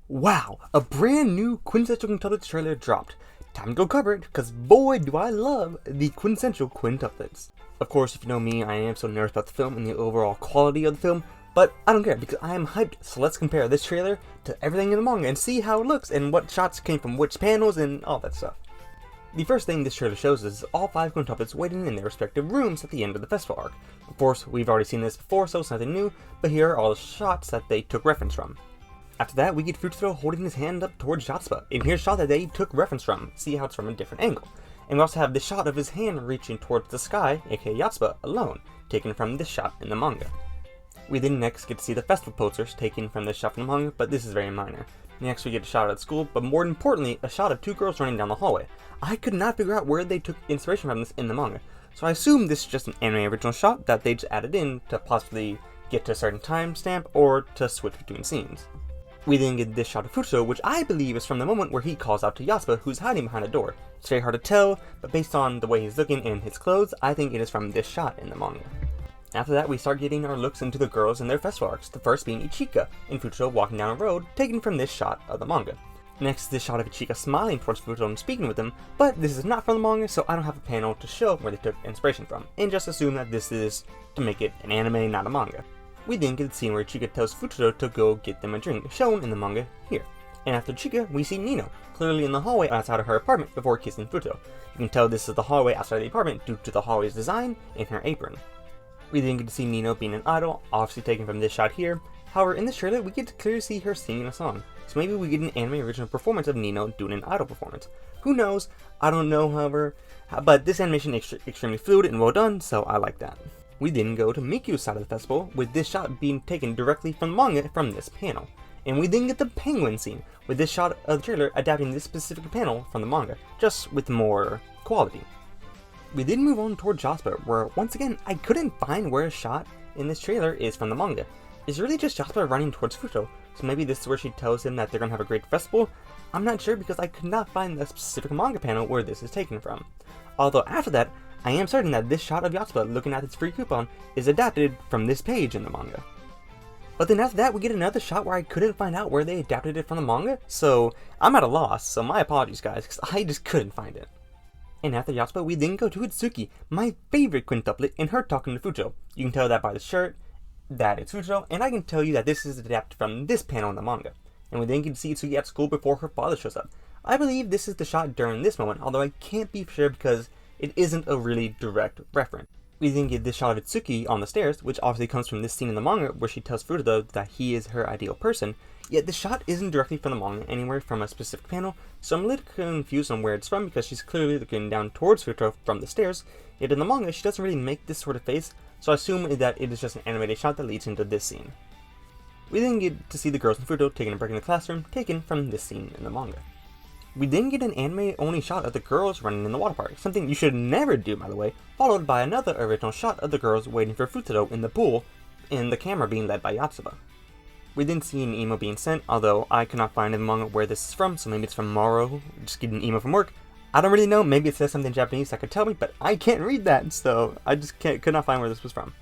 Wow, a brand new Quintessential Quintuplets trailer dropped. Time to go cover it, because boy do I love the Quintessential Quintuplets. Of course, if you know me, I am so nervous about the film and the overall quality of the film, but I don't care because I am hyped, so let's compare this trailer to everything in the manga and see how it looks and what shots came from which panels and all that stuff. The first thing this trailer shows is all 5 quintuplets waiting in their respective rooms at the end of the festival arc. Of course, we've already seen this before, so it's nothing new, but here are all the shots that they took reference from. After that, we get Futsuro holding his hand up towards Yotsuba, and here's a shot that they took reference from. See how it's from a different angle. And we also have this shot of his hand reaching towards the sky, aka Yotsuba, alone, taken from this shot in the manga. We then next get to see the festival posters taken from this shot from the manga, but this is very minor. Next we get a shot at school, but more importantly, a shot of 2 girls running down the hallway. I could not figure out where they took inspiration from this in the manga, so I assume this is just an anime original shot that they just added in to possibly get to a certain timestamp or to switch between scenes. We then get this shot of Futsuro, which I believe is from the moment where he calls out to Yotsuba, who's hiding behind a door. It's very hard to tell, but based on the way he's looking and his clothes, I think it is from this shot in the manga. After that, we start getting our looks into the girls and their festival arcs, the first being Ichika and Futsuro walking down a road, taken from this shot of the manga. Next is this shot of Ichika smiling towards Futsuro and speaking with him, but this is not from the manga, so I don't have a panel to show where they took inspiration from, and just assume that this is to make it an anime, not a manga. We then get the scene where Chika tells Futsuro to go get them a drink, shown in the manga here. And after Chika, we see Nino, clearly in the hallway outside of her apartment before kissing Futsuro. You can tell this is the hallway outside the apartment due to the hallway's design and her apron. We then get to see Nino being an idol, obviously taken from this shot here. However, in this trailer, we get to clearly see her singing a song. So maybe we get an anime original performance of Nino doing an idol performance. Who knows? I don't know, however, but this animation is extremely fluid and well done, so I like that. We then go to Miku's side of the festival, with this shot being taken directly from the manga from this panel. And we then get the penguin scene, with this shot of the trailer adapting this specific panel from the manga, just with more quality. We then move on toward Yotsuba, where once again, I couldn't find where a shot in this trailer is from the manga. It's really just Yotsuba running towards Futsuro, so maybe this is where she tells him that they're gonna have a great festival. I'm not sure because I could not find the specific manga panel where this is taken from. Although after that, I am certain that this shot of Yotsuba looking at its free coupon is adapted from this page in the manga. But then after that, we get another shot where I couldn't find out where they adapted it from the manga, so I'm at a loss, so my apologies guys, because I just couldn't find it. And after Yotsuba, we then go to Itsuki, my favorite quintuplet, and her talking to Futsuro. You can tell that by the shirt, that it's Futsuro, and I can tell you that this is adapted from this panel in the manga. And we then get to see Itsuki at school before her father shows up. I believe this is the shot during this moment, although I can't be sure because it isn't a really direct reference. We then get this shot of Itsuki on the stairs, which obviously comes from this scene in the manga where she tells Furuta that he is her ideal person, yet the shot isn't directly from the manga anywhere from a specific panel, so I'm a little confused on where it's from because she's clearly looking down towards Furuta from the stairs, yet in the manga she doesn't really make this sort of face, so I assume that it is just an animated shot that leads into this scene. We then get to see the girls and Furuta taking a break in the classroom, taken from this scene in the manga. We then get an anime-only shot of the girls running in the water park, something you should never do by the way, followed by another original shot of the girls waiting for Futsuro in the pool, and the camera being led by Yotsuba. We then see an email being sent, although I could not find in the manga where this is from, so maybe it's from Maro, just getting an email from work. I don't really know, maybe it says something in Japanese that could tell me, but I can't read that, so I just could not find where this was from.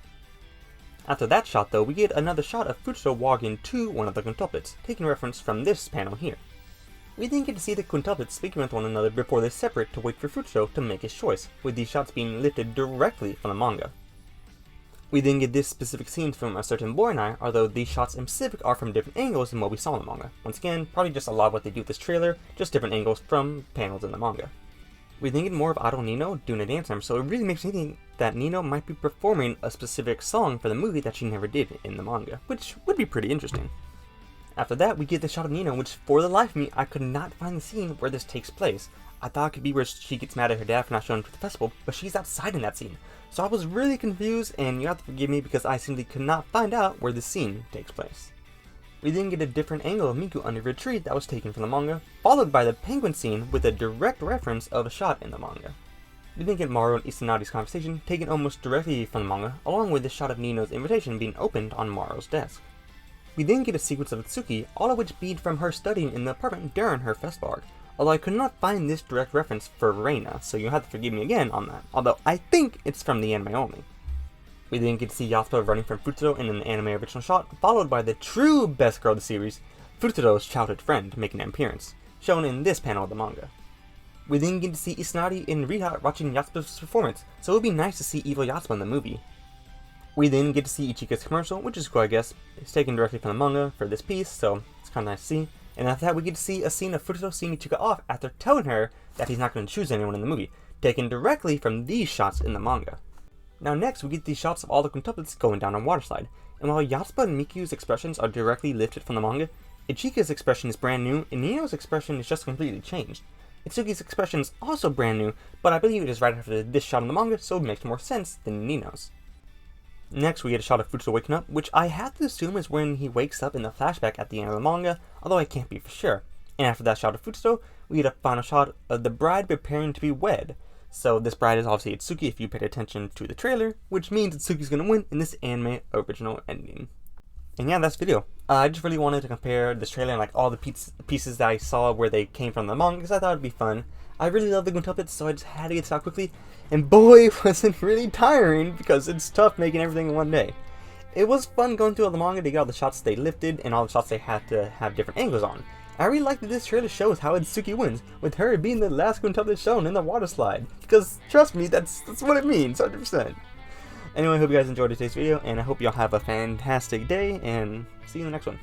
After that shot though, we get another shot of Futsuro walking to one of the quintuplets, taking reference from this panel here. We then get to see the quintuplets speaking with one another before they separate to wait for Futsuro to make his choice, with these shots being lifted directly from the manga. We then get this specific scene from a certain boy and I, although these shots in specific are from different angles than what we saw in the manga. Once again, probably just a lot of what they do with this trailer, just different angles from panels in the manga. We then get more of Idol Nino doing a dance number, so it really makes me think that Nino might be performing a specific song for the movie that she never did in the manga, which would be pretty interesting. After that, we get the shot of Nino, which for the life of me, I could not find the scene where this takes place. I thought it could be where she gets mad at her dad for not showing up to the festival, but she's outside in that scene. So I was really confused, and you have to forgive me because I simply could not find out where the scene takes place. We then get a different angle of Miku under a tree that was taken from the manga, followed by the penguin scene with a direct reference of a shot in the manga. We then get Maru and Isanadi's conversation taken almost directly from the manga, along with the shot of Nino's invitation being opened on Maru's desk. We then get a sequence of Itsuki, all of which being from her studying in the apartment during her festival arc, although I could not find this direct reference for Reina, so you'll have to forgive me again on that, although I think it's from the anime only. We then get to see Yotsuba running from Futsuro in an anime original shot, followed by the true best girl of the series, Furuto's childhood friend making an appearance, shown in this panel of the manga. We then get to see Isanari and Riha watching Yatsuba's performance, so it would be nice to see evil Yatsuba in the movie. We then get to see Ichika's commercial, which is cool I guess. It's taken directly from the manga for this piece, so it's kinda nice to see. And after that we get to see a scene of Furuto seeing Ichika off after telling her that he's not going to choose anyone in the movie, taken directly from these shots in the manga. Now next we get these shots of all the quintuplets going down a waterslide, and while Yatsuba and Miku's expressions are directly lifted from the manga, Ichika's expression is brand new and Nino's expression is just completely changed. Itsuki's expression is also brand new, but I believe it is right after this shot in the manga, so it makes more sense than Nino's. Next we get a shot of Furuto waking up, which I have to assume is when he wakes up in the flashback at the end of the manga, although I can't be for sure. And after that shot of Furuto, we get a final shot of the bride preparing to be wed. So this bride is obviously Itsuki if you paid attention to the trailer, which means Itsuki's gonna win in this anime original ending. And yeah, that's the video. I just really wanted to compare this trailer and like all the pieces that I saw where they came from the manga, because I thought it'd be fun. I really love the quintuplets, so I just had to get this out quickly. And boy, was it really tiring, because it's tough making everything in one day. It was fun going through all the manga to get all the shots they lifted and all the shots they had to have different angles on. I really like that this trailer shows how Itsuki wins, with her being the last quintuplet shown in the water slide. Because trust me, that's what it means, 100%. Anyway, I hope you guys enjoyed today's video, and I hope y'all have a fantastic day, and see you in the next one.